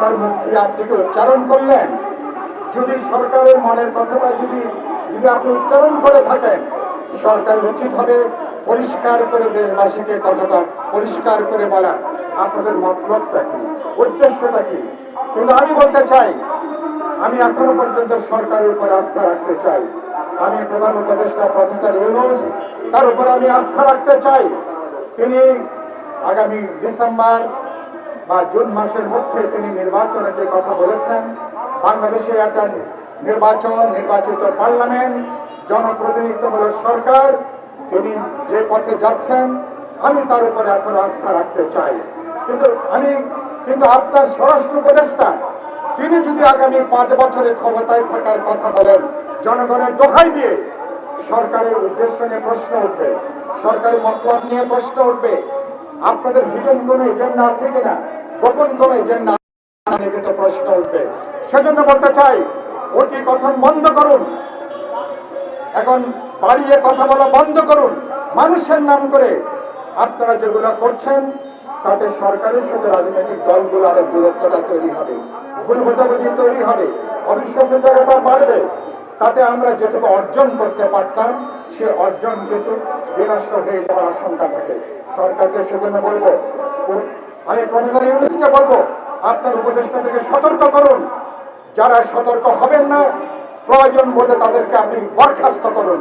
আপনার মুখ দিয়ে আপনি কি উচ্চারণ করলেন? যদি সরকারের মনের কথাটা যদি যদি আপনি উচ্চারণ করে থাকেন, সরকারের উচিত হবে পরিষ্কার করে দেশবাসীকে কথাটা পরিষ্কার করে বলা, আপনাদের মতলবটা কি, উদ্দেশ্যটা কি। কিন্তু আমি বলতে চাই, আমি এখনো পর্যন্ত সরকারের উপর আস্থা রাখতে চাই। আমি প্রধান উপদেষ্টা প্রফেসর ইউনূস, তার উপর আমি আস্থা রাখতে চাই। তিনি আগামী ডিসেম্বর বা জুন মাসের মধ্যে তিনি নির্বাচনের যে কথা বলেছেন, বাংলাদেশে একটা নির্বাচিত পার্লামেন্ট, জনপ্রতিনিধিত্বমূলক সরকার, তিনি যে পথে যাচ্ছেন, আমি তার উপরে এখনো আস্থা রাখতে চাই। কিন্তু আপনার স্বরাষ্ট্র উপদেষ্টা তিনি যদি আগামী 5 বছরে ক্ষমতায় থাকার কথা বলেন, জনগণের দোহাই দিয়ে সরকারের উদ্দেশ্য নিয়ে প্রশ্ন উঠবে, সরকারের মতলব নিয়ে প্রশ্ন উঠবে, আপনাদের হিডেন কোন এজেন্ডা আছে কিনা, গোপন কোন এজেন্ডা কিন্তু প্রশ্ন উঠবে। সেজন্য বলতে চাই, অতি কথন বন্ধ করুন, এখন বাড়িয়ে কথা বলা বন্ধ করুন। মানুষের নাম করে আপনারা যেগুলো করছেন, তাতে সরকারের সাথে রাজনৈতিক দলগুলো আরো দূরত্বটা তৈরি হবে, ভুল বোঝাবুঝি তৈরি হবে, অবিশ্বাসের জায়গাটা বাড়বে। তাতে আমরা যেটুকু অর্জন করতে পারতাম, সে অর্জন কিন্তু বিনষ্ট হয়ে যাওয়ার আশঙ্কা থাকে। সরকারকে সেজন্য বলবো, আমি প্রফেসর ইউনূসকে বলবো, আপনার উপদেষ্টা থেকে সতর্ক করুন। যারা সতর্ক হবেন না, প্রয়োজন বোধে তাদেরকে আপনি বরখাস্ত করুন।